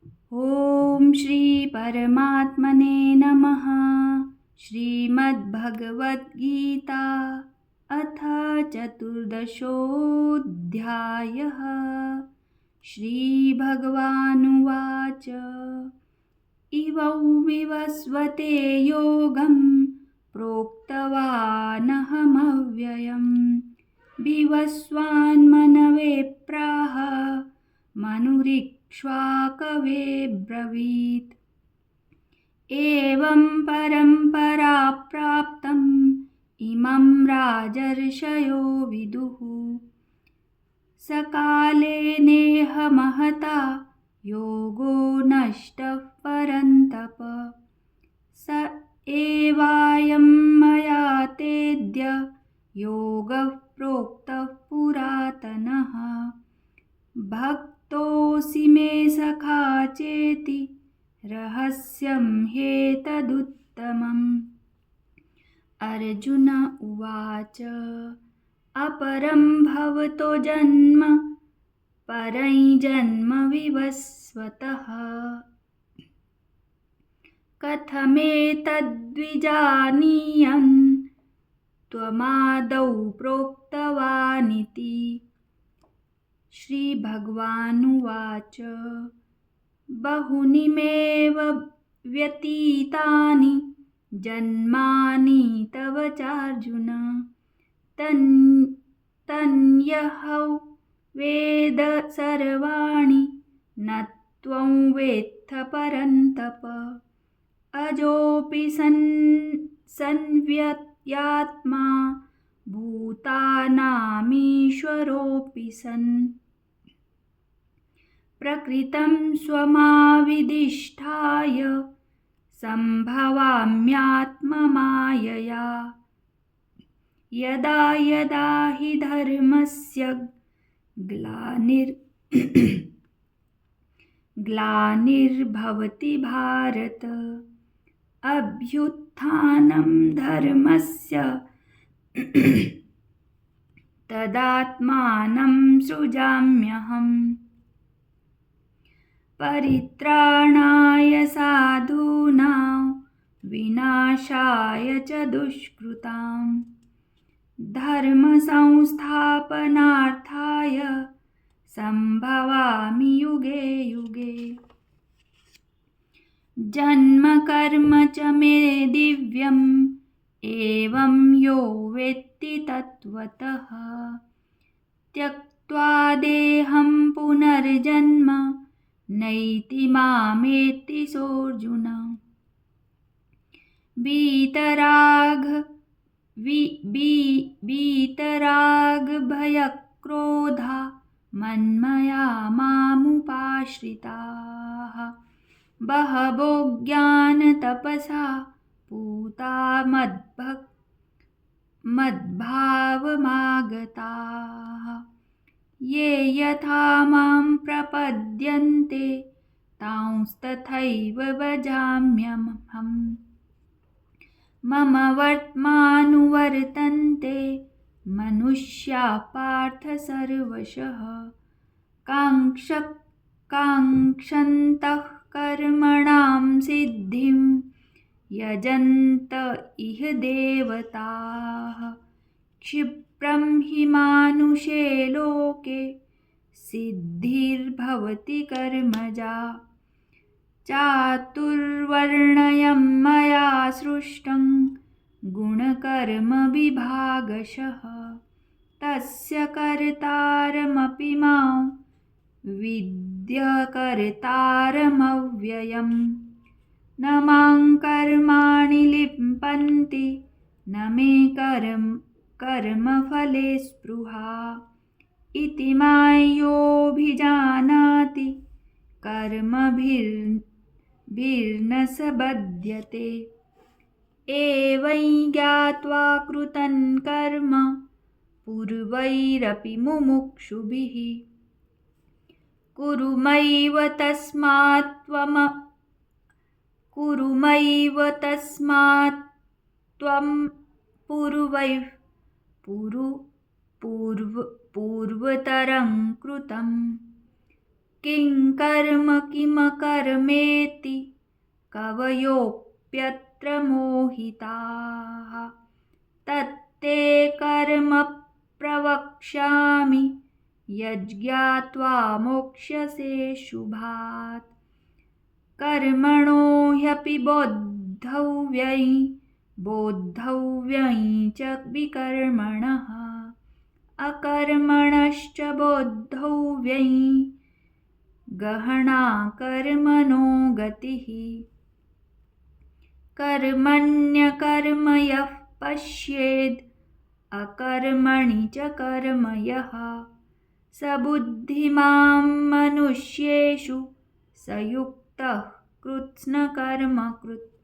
ॐ श्री परमात्मने नमः। श्रीमद्भगवद्गीता अथ चतुर्दशोऽध्यायः। श्रीभगवानुवाच इवौ विवस्वते योगं प्रोक्तवानहमव्ययम् विवस्वान्मनवे प्राह मनुरिक्ष्वाकवे ब्रवीत्। एवं परम्परा प्राप्तम् इमं राजर्षयो विदुः। सकाले नेह महता योगो नष्टः परन्तप। स एवायं मया तेद्य योगः प्रोक्तः पुरातनः। भक्तोऽसि मे सखा चेति रहस्यं ह्येतदुत्तमम्। अर्जुन उवाच अपरं भवतो जन्म परैजन्म विवस्वतः। कथमेतद्विजानीयन् त्वमादौ प्रोक्तवानिति। श्रीभगवानुवाच बहूनि मेव व्यतीतानि जन्मानि तव चार्जुन। तन्यहौ वेद सर्वाणि न त्वं वेत्थ परन्तप। अजोऽपि सन्व्यत्यात्मा भूतानामीश्वरोऽपि सन्। प्रकृतं स्वमाविदिष्ठाय सम्भवाम्यात्ममायया। यदा यदा हि धर्मस्य ग्लानिर्भवति भारत अभ्युत्थानं धर्मस्य तदात्मानं सृजाम्यहम्। परित्राणाय साधूनां विनाशाय च दुष्कृतां धर्मसंस्थापनार्थाय सम्भवामि युगे युगे। जन्म कर्म च मे दिव्यम् एवं यो वेत्ति तत्त्वतः। त्यक्त्वा देहं पुनर्जन्म नैति मामेति सोऽर्जुन। वीतरागभयक्रोधा मन्मया मामुपाश्रिताः। बहवो ज्ञानतपसा पूता मद्भावमागताः। ये यथा मां प्रपद्यन्ते तांस्तथैव भजाम्यहम्। मम वर्त्मानुवर्तन्ते मनुष्याः पार्थ सर्वशः। काङ्क्षन्तः कर्मणां सिद्धिं यजन्त इह देवताः। क्षिप्रं हि मानुषे लोके सिद्धिर्भवति कर्मजा। चातुर्वर्ण्यं मया सृष्टं गुणकर्मविभागशः। तस्य कर्तारमपि मां विद्यकर्तारमव्ययम्। न मां कर्माणि लिम्पन्ति न मे कर्मफले स्पृहा। इति मायोऽभिजानाति कर्मभिर्न स बध्यते। एवं ज्ञात्वा कृतं कर्म पूर्वैरपि मुमुक्षुभिः कुरु मैव तस्मात् त्वं पूर्वतरं कृतं किं कर्म किमकर्मेति कवयोऽप्यत्र मोहिताः। तत्ते कर्म प्रवक्ष्यामि यज्ञात्वा मोक्ष्यसे शुभात्। कर्मणो ह्यपि बोद्धव्यै च विकर्मणः। अकर्मणश्च बोद्धव्यै गहना कर्मणो गतिः। कर्मण्यकर्म यः पश्येद् अकर्मणि च कर्म यः स बुद्धिमां मनुष्येषु स युक्तः कृत्स्नकर्मकृत्।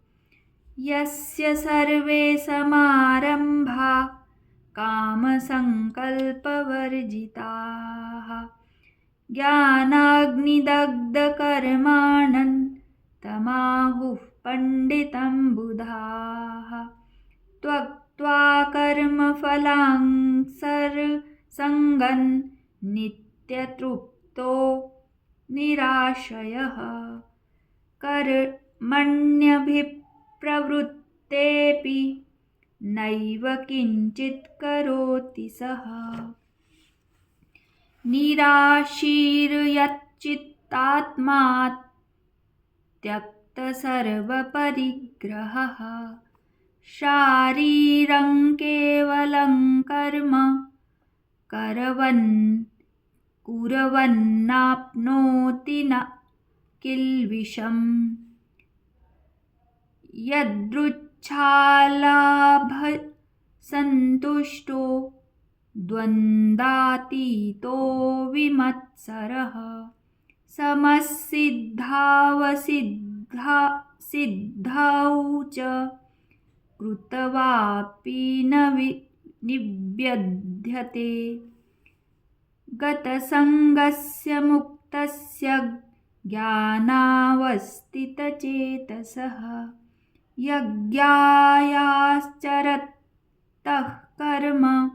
यस्य सर्वे समारम्भा कामसङ्कल्पवर्जिताः ज्ञानाग्निदग्धकर्माणं तमाहुः पण्डितं बुधाः। त्यक्त्वा कर्मफलां सङ्गं नित्यतृप्तो निराश्रयः। कर्मण्यभिप्रवृत्तेऽपि नैव किञ्चित् करोति सः। निराशीर्यच्चित्तात्मा त्यक्तसर्वपरिग्रहः। शारीरं केवलं कर्म कुर्वन्नाप्नोति न किल्बिषम्। यदृच्छालाभसन्तुष्टो द्वन्द्वातीतो विमत्सरः। समसिद्धावसिद्धौ च कृत्वापि न निबध्यते। गतसङ्गस्य मुक्तस्य ज्ञानावस्थितचेतसः। यज्ञायाश्चरतः कर्म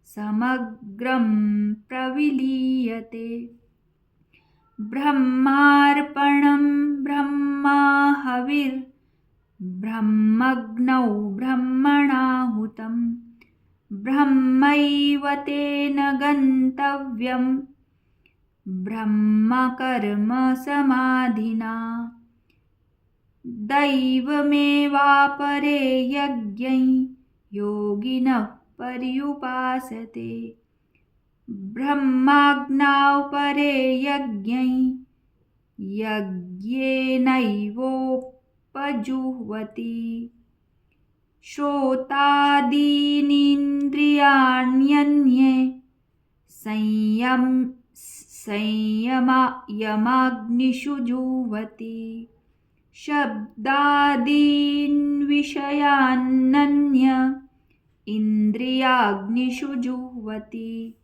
समग्रं प्रविलीयते। ब्रह्मार्पणं ब्रह्माहविर्ब्रह्मग्नौ ब्रह्मणाहुतं। ब्रह्मैव तेन गन्तव्यं ब्रह्मकर्म समाधिना। दैवमेवापरे यज्ञै योगिनः पर्युपासते। ब्रह्माज्ञां परे यज्ञै यज्ञेनैवोपजुह्वति। श्रोत्रादीनीन्द्रियाण्यन्ये संयमाग्निषु जुह्वति। शब्दादीन् विषयानन्य इन्द्रियाग्निषु जुह्वति।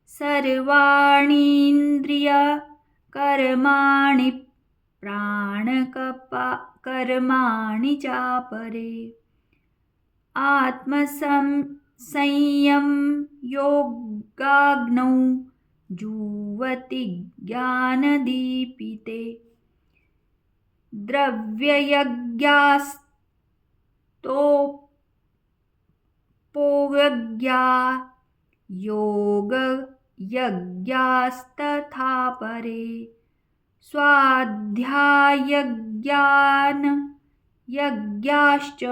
सर्वाणीन्द्रियकर्माणि प्राणकर्माणि चापरे। आत्मसंयम योगाग्नौ जुह्वति ज्ञानदीपिते। द्रव्ययज्ञास्तपोयज्ञा योगयज्ञास्तथा परे। स्वाध्यायज्ञानयज्ञाश्च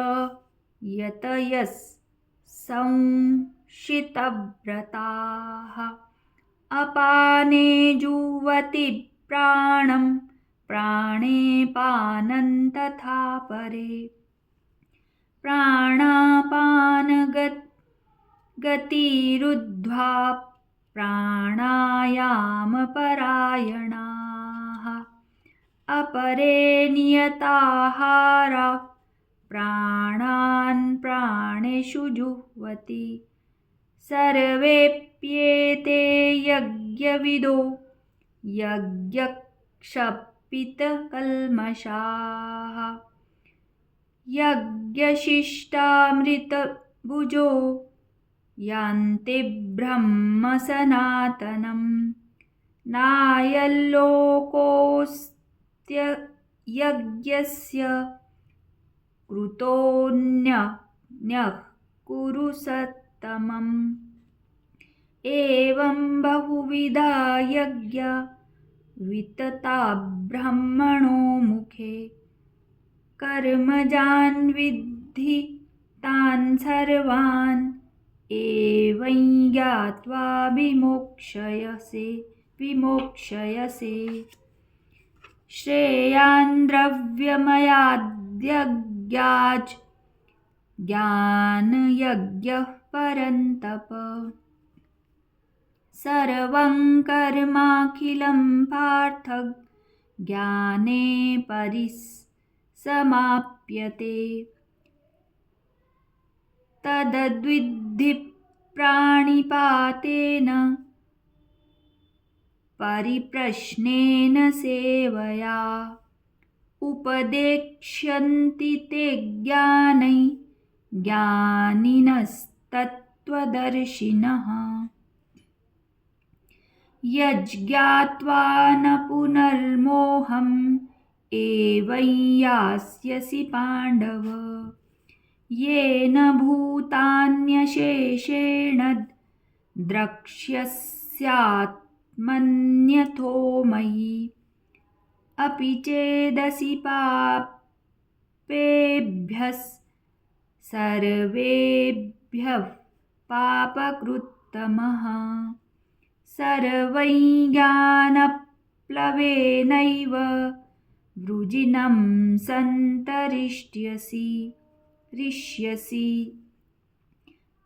यतयः संशितव्रताः। अपाने जुह्वति प्राणं प्राणे पानं तथा परे। प्राणापानगतिरुद्ध्वा प्राणायामपरायणाः। अपरे नियताहारा प्राणान् प्राणेषु जुह्वति। सर्वेऽप्येते यज्ञविदो यज्ञक्षपितकल्मषाः। यज्ञशिष्टामृतभुजो यान्ति ब्रह्म सनातनम्। नायल्लोकोऽस्त्ययज्ञस्य कृतोऽन्यः कुरु सत्तमम्। एवं बहुविधा यज्ञा वितता ब्रह्मणो मुखे। कर्मजान् विद्धि तान् सर्वान् एवं ज्ञात्वा विमोक्ष्यसे। श्रेयान् द्रव्यमयाद्यज्ञाच् ज्ञानयज्ञः परन्तप। सर्वं कर्माखिलं पार्थ ज्ञाने परिसमाप्यते। तद्विद्धि प्राणिपातेन परिप्रश्नेन सेवया। उपदेक्ष्यन्ति ते ज्ञानिनस्तत्त्वदर्शिनः। यज्ञात्वा न पुनर्मोहम् एवं यास्यसि पाण्डव। येन भूतान्यशेषेण द्रक्ष्यस्यात्मन्यथो मयि। अपि चेदसि पापेभ्यः सर्वेभ्यः पापकृत्तमः। सर्वै ज्ञानप्लवेनैव वृजिनं सन्तरिष्यसि।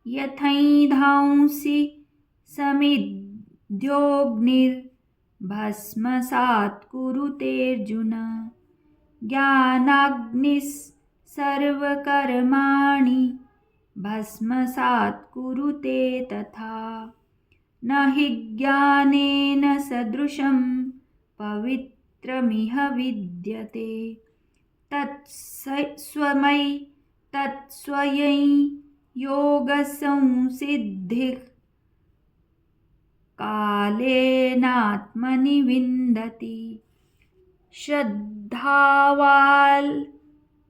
यथैधांसि समिद्धोऽग्निर्भस्मसात् कुरुतेऽर्जुन। ज्ञानाग्निः सर्वकर्माणि भस्मसात् कुरुते तथा। न हि ज्ञानेन सदृशं पवित्रमिह विद्यते। तत्स्वयं योगसंसिद्धिः कालेनात्मनि विन्दति। श्रद्धावान्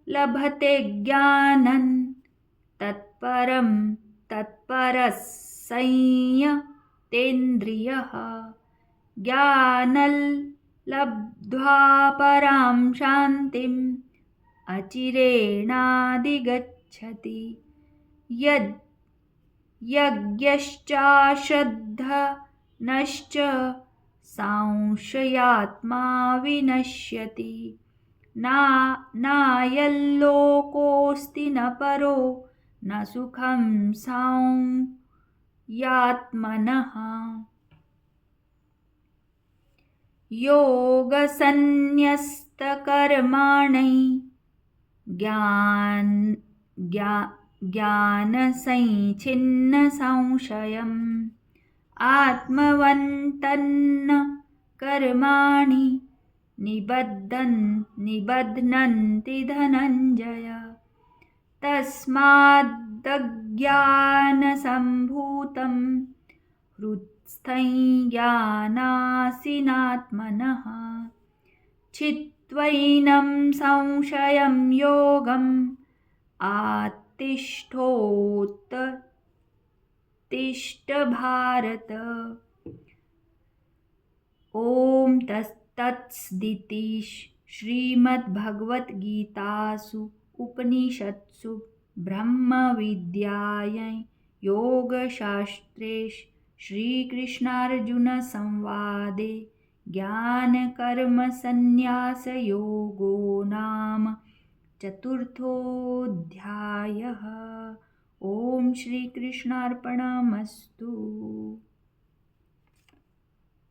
लभते ज्ञानं तत्परः संयतेन्द्रियः। ज्ञानं लब्ध्वा परां शान्तिम् अचिरेणाधिगच्छति। यज्ञश्चाश्रद्धनश्च संशयात्मा विनश्यति। नायल्लोकोऽस्ति न परो न सुखं संयात्मनः। योगसन्न्यस्तकर्माणि ज्ञानसञ्छिन्नसंशयम् आत्मवन्तन्न कर्माणि निबध्नन्ति धनञ्जय। तस्मादज्ञानसम्भूतं हृत्स्थं ज्ञानासीनात्मनः। छित्त्वैनं संशयं योगम् आत्तिष्ठोत्तिष्ठ भारत। ॐ तत्सदिति श्रीमद्भगवद्गीतासु उपनिषत्सु ब्रह्मविद्यायां योगशास्त्रे श्रीकृष्णार्जुनसंवादे ज्ञानकर्मसन्न्यासयोगो नाम चतुर्थोऽध्यायः। ॐ श्रीकृष्णार्पणमस्तु।